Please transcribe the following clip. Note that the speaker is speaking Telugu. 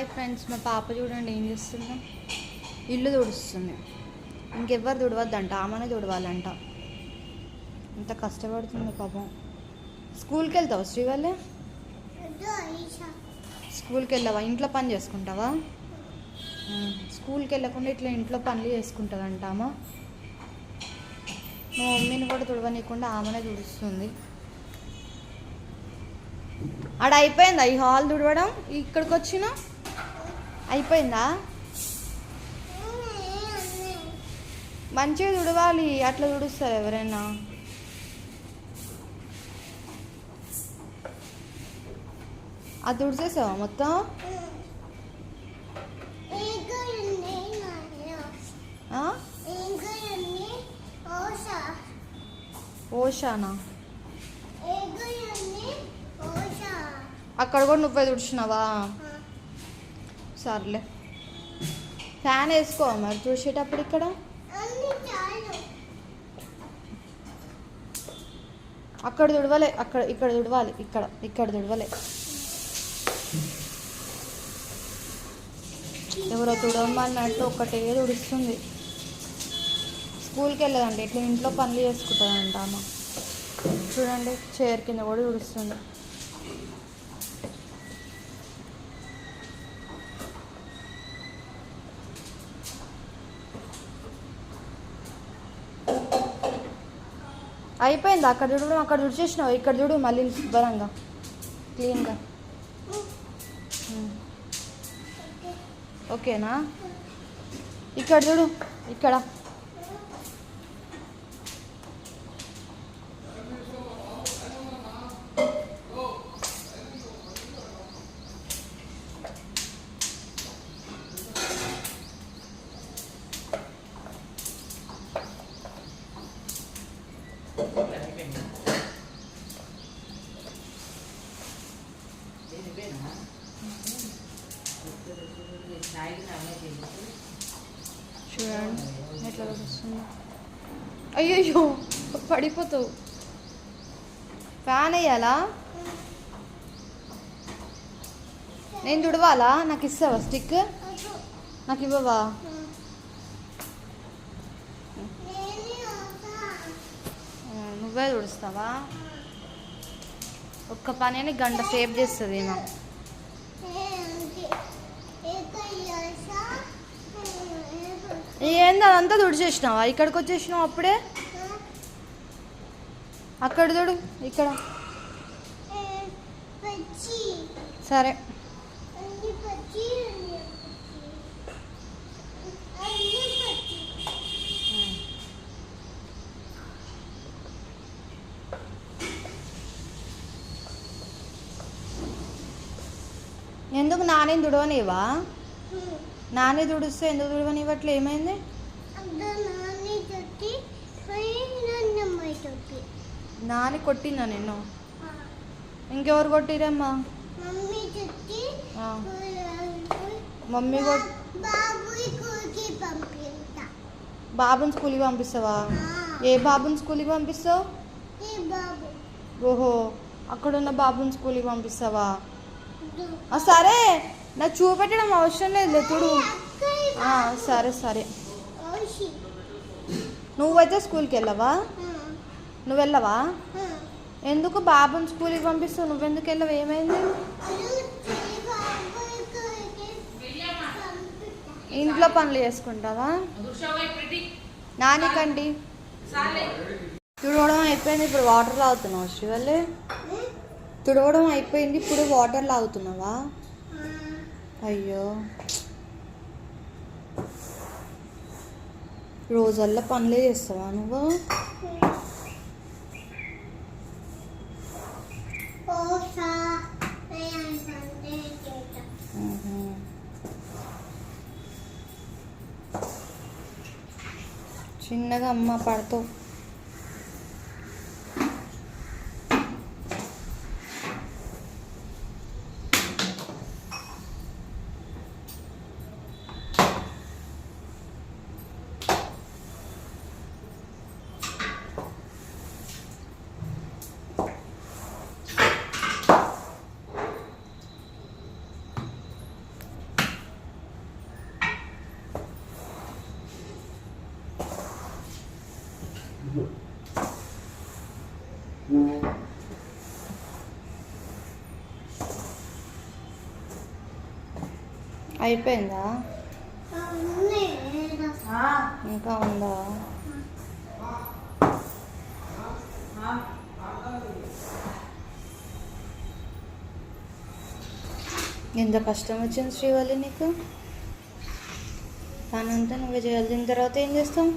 హాయ్ ఫ్రెండ్స్, మా పాప చూడండి ఏం చేస్తుందో. ఇల్లు తుడుస్తుంది. ఇంకెవ్వరు తుడవద్దంట, ఆమెనే తుడవాలంట. ఇంత కష్టపడుతుంది పాపం. స్కూల్కి వెళ్తావా శ్రీవల్లి? స్కూల్కి వెళ్ళావా? ఇంట్లో పని చేసుకుంటావా? స్కూల్కి వెళ్ళకుండా ఇట్లా ఇంట్లో పనులు చేసుకుంటుందంట అమ్మ. మా మమ్మీని కూడా తుడవనీయకుండా ఆమెనే తుడుస్తుంది. ఆడ అయిపోయిందా ఈ హాల్ తుడవడం? ఇక్కడికి వచ్చిన అయిపోయిందా? మంచిగా తుడవాలి, అట్లా తుడుస్తారు ఎవరైనా. అది తుడిచేసావా మొత్తం? ఓషానా? అక్కడ కూడా నువ్వే తుడిచినావా? సర్లే, ఫ్యాన్ వేసుకో మరి తుడిచేటప్పుడు. ఇక్కడ అక్కడ తుడవలే, ఇక్కడ తుడవాలి. ఇక్కడ తుడవలే. ఎవరో తుడవమన్నట్టు ఒక్కటే తుడుస్తుంది. స్కూల్కి వెళ్ళదంటే ఇట్లా ఇంట్లో పనులు చేసుకుంటుందంట అమ్మ. చూడండి, చైర్ కింద కూడా తుడుస్తుంది. అయిపోయింది అక్కడ చూడడం. అక్కడ తుడిచేసినావు, ఇక్కడ చూడు మళ్ళీ శుభ్రంగా క్లీన్గా. ఓకేనా? ఇక్కడ చూడు, ఇక్కడ చూడండి ఎట్లా వస్తుంది. అయ్యో పడిపోతావు. ఫ్యాన్ వేయాలా? నేను తుడవాలా? నాకు ఇస్తావా స్టిక్? నాకు ఇవ్వవా? నువ్వే తుడుస్తావా? ఒక్క పని గంట సేవ్ చేస్తుంది ఏమో. ఏంది అదంతా తుడిచేసినావా? ఇక్కడికి వచ్చేసినావు అప్పుడే. అక్కడ చూడు, ఇక్కడ సరే. ఎందుకు నానే తుడవనివా? నాని తుడిస్తే ఎందుకు తుడవనివ్వట్లే? ఏమైంది? నాని కొట్టిందా నిన్ను? ఇంకెవరు కొట్టిరమ్మా? మమ్మీ బాబుని స్కూల్కి పంపిస్తావా? ఏ బాబుని స్కూల్కి పంపిస్తావు? ఓహో, అక్కడున్న బాబుని స్కూల్కి పంపిస్తావా? సరే, నాకు చూపెట్టడం అవసరం లేదు, తుడు. సరే సరే. నువ్వైతే స్కూల్కి వెళ్ళవా? నువ్వు వెళ్ళవా? ఎందుకు బాబుని స్కూల్కి పంపిస్తావు? నువ్వెందుకు వెళ్ళవు? ఏమైంది? ఇంట్లో పనులు చేసుకుంటావా? నానికండి తుడవడం అయిపోయింది, ఇప్పుడు వాటర్ తాగుతున్నావా శ్రీవల్లి? తుడవడం అయిపోయింది, ఇప్పుడు వాటర్ తాగుతున్నావా? అయ్యో, రోజల్లా పనులే చేస్తావా నువ్వు? చిన్నగా అమ్మ పడతావు. అయిపోయిందా? ఇంకా ఉందా? ఎంత కష్టం వచ్చింది శ్రీవల్లి నీకు? పనంతా నువ్వే చేయాలి. దీని తర్వాత ఏం చేస్తావు?